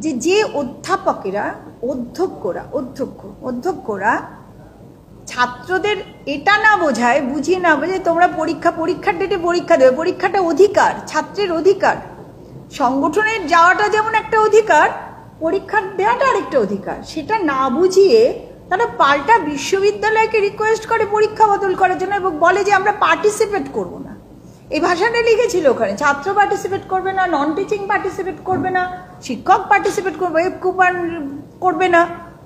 যে যে অধ্যাপকেরা অধ্যক্ষরা ছাত্রদের এটা না বোঝায়, বুঝিয়ে না বোঝায় তোমরা পরীক্ষার ডেটে পরীক্ষা দেবে, পরীক্ষাটা অধিকার, ছাত্রের অধিকার। সংগঠনের যাওয়াটা যেমন একটা অধিকার, পরীক্ষা দেওয়াটা আরেকটা অধিকার। সেটা না বুঝিয়ে তারা পাল্টা বিশ্ববিদ্যালয়কে রিকোয়েস্ট করে পরীক্ষা বদল করার জন্য এবং বলে যে আমরা পার্টিসিপেট করব না। এই ভাষাটা লিখেছিল ওখানে, ছাত্র পার্টিসিপেট করবে না, নন টিচিং পার্টিসিপেট করবে না, শিক্ষক পার্টিসিপেট করবে, কুপান করবে না।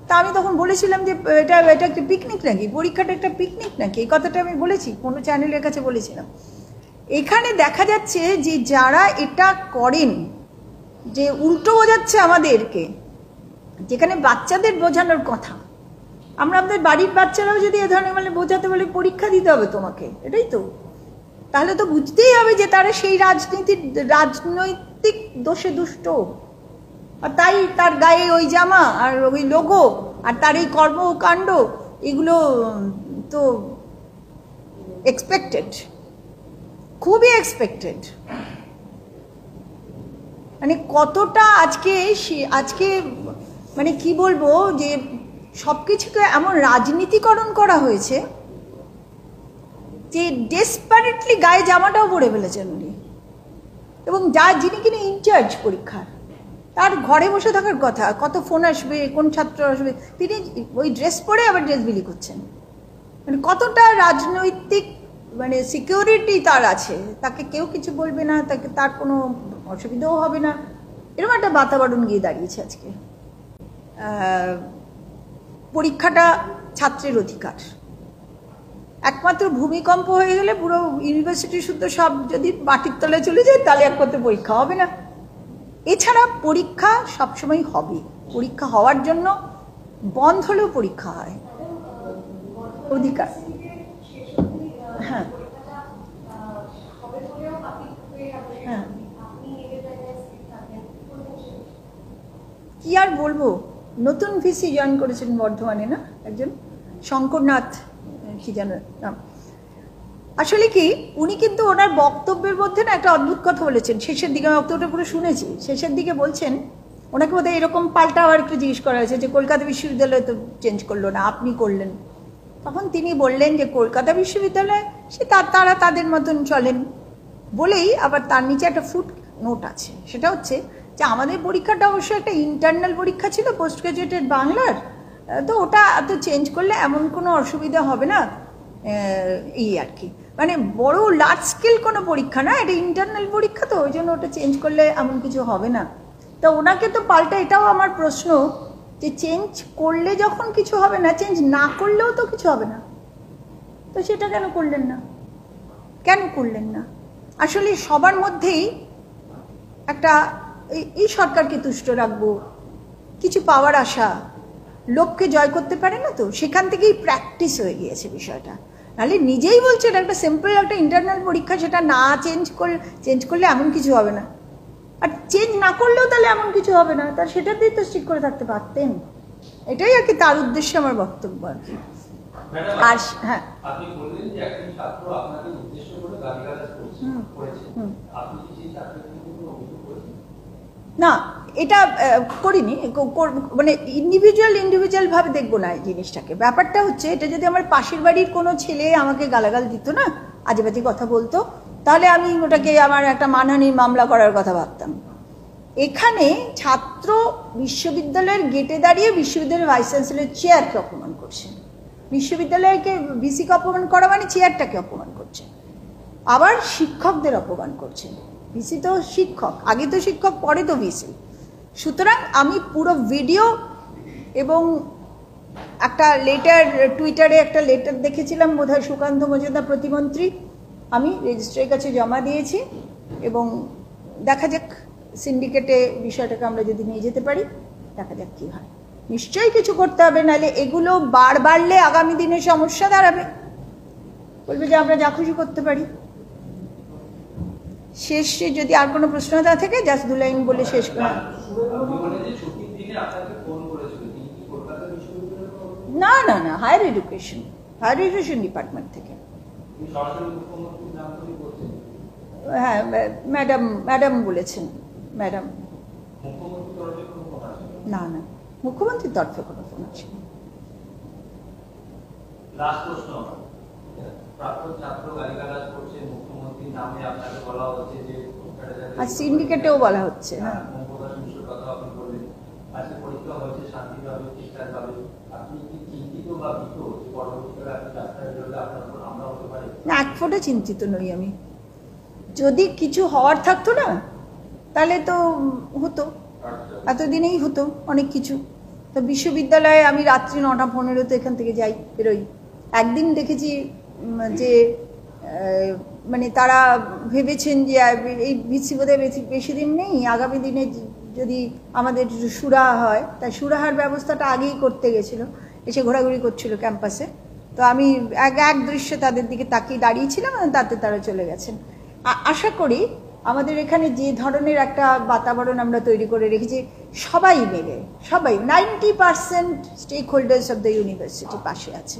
তা আমি তখন বলেছিলাম যে এটা একটা পিকনিক নাকি, পরীক্ষাটা একটা পিকনিক নাকি, এই কথাটা আমি বলেছি, কোনো চ্যানেলের কাছে বলেছিলাম। এখানে দেখা যাচ্ছে যে যারা এটা করেন, যে উল্টো বোঝাচ্ছে আমাদেরকে, যেখানে বাচ্চাদের বোঝানোর কথা, আমরা আমাদের বাড়ির বাচ্চারাও যদি এ ধরনের মানে বোঝাতে বলে পরীক্ষা দিতে হবে তোমাকে, এটাই তো, তাহলে তো বুঝতেই হবে যে তারা সেই রাজনৈতিক দোষে দুষ্ট, আর তাই তার গায়ে ওই জামা আর ওই লোগো আর তার এই কর্মকাণ্ড, এগুলো তো এক্সপেক্টেড, খুবই এক্সপেক্টেড। মানে কতটা আজকে মানে কি বলবো, যে সবকিছুকে এমন রাজনীতিকরণ করা হয়েছে যে ডেসপারেটলি গায়ে জামাটাও পরে ফেলেছেন উনি, এবং যিনি কিনা ইনচার্জ পরীক্ষার, তার ঘরে বসে থাকার কথা, কত ফোন আসবে, কোন ছাত্র আসবে, তিনি ওই ড্রেস পরে আবার ড্রেস বিলি করছেন। মানে কতটা রাজনৈতিক মানে সিকিউরিটি তার আছে, তাকে কেউ কিছু বলবে না, তার কোনো অসুবিধাও হবে না, এরকম একটা বাতাবরণ গিয়ে দাঁড়িয়েছে আজকে। পরীক্ষাটা ছাত্রের অধিকার, একমাত্র ভূমিকম্প হয়ে গেলে পুরো ইউনিভার্সিটি শুদ্ধ সব যদি মাটির তলায় চলে যায় তাহলে একমাত্র পরীক্ষা হবে না। এছাড়া পরীক্ষা সবসময় হবে, পরীক্ষা হওয়ার জন্য বন্ধ হলেও পরীক্ষা হয়, অধিকার। হ্যাঁ হ্যাঁ, কি আর বলবো, নতুন ভিসি জয়েন করেছেন বর্ধমানে না, একজন শঙ্করনাথ কি জানো নাম। আসলে কি উনি কিন্তু ওনার বক্তব্যের মধ্যে না একটা অদ্ভুত কথা বলেছেন শেষের দিকে, আমি বক্তব্যটা পুরো শুনেছি। শেষের দিকে বলছেন, ওনাকে বোধহয় এরকম পাল্টা আবার একটু জিজ্ঞেস করা হয়েছে যে কলকাতা বিশ্ববিদ্যালয় তো চেঞ্জ করলো না, আপনি করলেন। তখন তিনি বললেন যে কলকাতা বিশ্ববিদ্যালয় সে তারা তাদের মতন চলেন বলেই, আবার তার নিচে একটা ফুট নোট আছে, সেটা হচ্ছে যে আমাদের পরীক্ষাটা অবশ্যই একটা ইন্টারনাল পরীক্ষা ছিল পোস্ট গ্রাজুয়েটেড বাংলার, তো ওটা তো চেঞ্জ করলে এমন কোনো অসুবিধা হবে না, এই আর কি। মানে বড় লার্জ স্কেল কোনো পরীক্ষা না, এটা ইন্টারনাল পরীক্ষা, তো ওই জন্য ওটা চেঞ্জ করলে এমন কিছু হবে না। তো ওনাকে তো পাল্টা এটাও আমার প্রশ্ন যে চেঞ্জ করলে যখন কিছু হবে না, চেঞ্জ না করলেও তো কিছু হবে না, তো সেটা কেন করলেন না? আসলে সবার মধ্যেই একটা এই সরকারকে তুষ্ট রাখবো, কিছু পাওয়ার আশা, লোককে জয় করতে পারে না, তো সেখান থেকেই প্র্যাকটিস হয়ে গিয়েছে বিষয়টা। নাহলে নিজেই বলছে এটা একটা সিম্পল একটা ইন্টারনাল পরীক্ষা, সেটা না চেঞ্জ করলে এমন কিছু হবে না, আর চেঞ্জ না করলেও তাহলে এমন কিছু হবে না, তার সেটাতেই তো ঠিক করে থাকতে পারতেন। এটাই আর কি তার উদ্দেশ্যে আমার বক্তব্য আর কি। আর হ্যাঁ, আপনি বললেন যে একজন ছাত্র আপনাকে উদ্দেশ্য করে গালিগালাজ করেছে, আপনি কি চিন্তা না এটা করিনি, মানে ইন্ডিভিজুয়াল ভাবে দেখবো না এই জিনিসটাকে। ব্যাপারটা হচ্ছে এটা যদি আমার পাশের বাড়ির কোনো ছেলে আমাকে গালাগাল দিত না, আজে বাজে কথা বলতো, তাহলে আমি ওটাকে আমার একটা মানহানির মামলা করার কথা ভাবতাম। এখানে ছাত্র বিশ্ববিদ্যালয়ের গেটে দাঁড়িয়ে বিশ্ববিদ্যালয়ের ভাইস চ্যান্সেলরের চেয়ারকে অপমান করছে, বিশ্ববিদ্যালয়কে ভিসিকে অপমান করা মানে চেয়ারটাকে অপমান করছে, আবার শিক্ষকদের অপমান করছে। ভিসি তো শিক্ষক, আগে তো শিক্ষক, পরে তো ভিসি। সুতরাং আমি পুরো ভিডিও এবং একটা লেটার, টুইটারে একটা লেটার দেখেছিলাম বোধহয় সুকান্ত মজুমদার প্রতিমন্ত্রী, আমি রেজিস্ট্রারের কাছে জমা দিয়েছি, এবং দেখা যাক সিন্ডিকেটে বিষয়টাকে আমরা যদি নিয়ে যেতে পারি, দেখা যাক কী হয়। নিশ্চয়ই কিছু করতে হবে, নাহলে এগুলো বাড়লে আগামী দিনে সমস্যা দাঁড়াবে, বলবে যে আমরা যা খুশি করতে পারি। শেষে যদি আর কোনো প্রশ্ন না থাকে জাস্ট 2 লাইন বলে শেষ করা। না না না, হায়ার এডুকেশন ডিপার্টমেন্ট থেকে। হ্যাঁ ম্যাডাম বলেছেন, ম্যাডাম। না না, মুখ্যমন্ত্রীর তরফে কোনো ফোন আসেনি। লাস্ট প্রশ্ন, প্রাক্তন ছাত্র গালিগালাজ করছে, মুখ্যমন্ত্রীর নামে আপনাকে বলা হচ্ছে যে আর সিন্ডিকেটেও বলা হচ্ছে। হ্যাঁ, কথা আপনি বললেন, আজকে পরীক্ষা হয়েছে শান্তিভাবে ঠিকঠাকভাবে, আপনি কি চিন্তিত বা ভীত যে পরবর্তীকালে আপনি রাস্তায় বেরোলে আপনার উপর হামলা হতে পারে? না, এক ফোঁটা চিন্তিত নই আমি। যদি কিছু হওয়ার থাকতো না তাহলে তো হতো, এতদিনেই হতো অনেক কিছু। তো বিশ্ববিদ্যালয়ে আমি রাত্রি 9:15 এখান থেকে যাই, বেরোই। একদিন দেখেছি যে মানে তারা ভেবেছেন যে এই ভিসি বোধহয় বেশি দিন নেই, আগামী দিনে যদি আমাদের সুরাহা হয়, তাই সুরাহার ব্যবস্থাটা আগেই করতে গেছিলো, এসে ঘোরাঘুরি করছিল ক্যাম্পাসে। তো আমি এক দৃশ্যে তাদের দিকে তাকিয়ে দাঁড়িয়েছিলাম, তাতে তারা চলে গেছেন। আশা করি আমাদের এখানে যে ধরনের একটা বাতাবরণ আমরা তৈরি করে রেখেছি, সবাই মিলে, সবাই 90% stakeholders of the university পাশে আছে।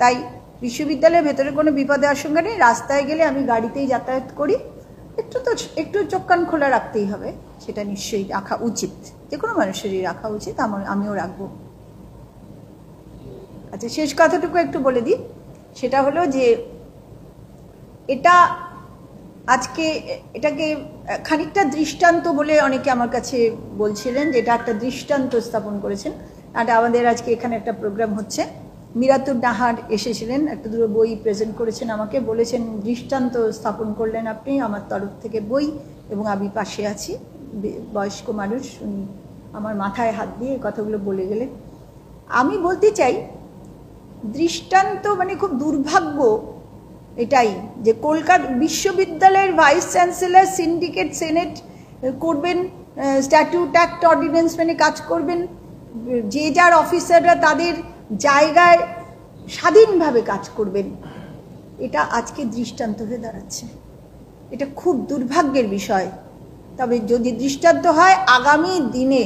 তাই বিশ্ববিদ্যালয়ের ভেতরে কোনো বিপদের আশঙ্কা নেই। রাস্তায় গেলে আমি গাড়িতেই যাতায়াত করি, একটু চোখ কান খোলা রাখতেই হবে, সেটা নিশ্চয়ই রাখা উচিত, যে কোনো মানুষেরই রাখা উচিত, আমিও রাখবো। আচ্ছা, শেষ কথাটুকু একটু বলে দিই, সেটা হলো যে এটাকে খানিকটা দৃষ্টান্ত বলে অনেকে আমার কাছে বলছিলেন, যে এটা একটা দৃষ্টান্ত স্থাপন করেছেন। আর আমাদের আজকে এখানে একটা প্রোগ্রাম হচ্ছে, মিরাতুর নাহার এসেছিলেন, একটা দুটো বই প্রেজেন্ট করেছেন, আমাকে বলেছেন দৃষ্টান্ত স্থাপন করলেন আপনি, আমার তরফ থেকে বই, এবং আমি পাশে আছি, বয়স্ক মানুষ, উনি আমার মাথায় হাত দিয়ে কথাগুলো বলে গেলেন। আমি বলতে চাই, দৃষ্টান্ত মানে খুব দুর্ভাগ্য এটাই যে কলকাতা বিশ্ববিদ্যালয়ের ভাইস চ্যান্সেলর সিন্ডিকেট সেনেট করবেন, স্ট্যাটিউট অ্যাক্ট অর্ডিন্যান্স মেনে কাজ করবেন, যে যার অফিসাররা তাদের জায়গায় স্বাধীনভাবে কাজ করবেন। এটা আজকে দৃষ্টান্ত হয়ে দাঁড়াচ্ছে, এটা খুব দুর্ভাগ্যের বিষয়। তবে যদি দৃষ্টান্ত হয়, আগামী দিনে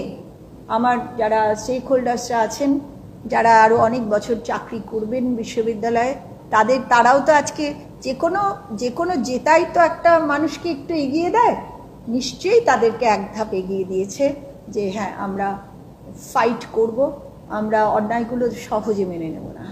আমার যারা স্টেক হোল্ডার্সরা আছেন, যারা আরও অনেক বছর চাকরি করবেন বিশ্ববিদ্যালয়ে, তারাও তো আজকে যে কোনো জেতাই তো একটা মানুষকে একটু এগিয়ে দেয়, নিশ্চয়ই তাদেরকে এক ধাপ এগিয়ে দিয়েছে যে হ্যাঁ, আমরা ফাইট করব, আমরা অন্যায়গুলো সহজে মেনে নেব না।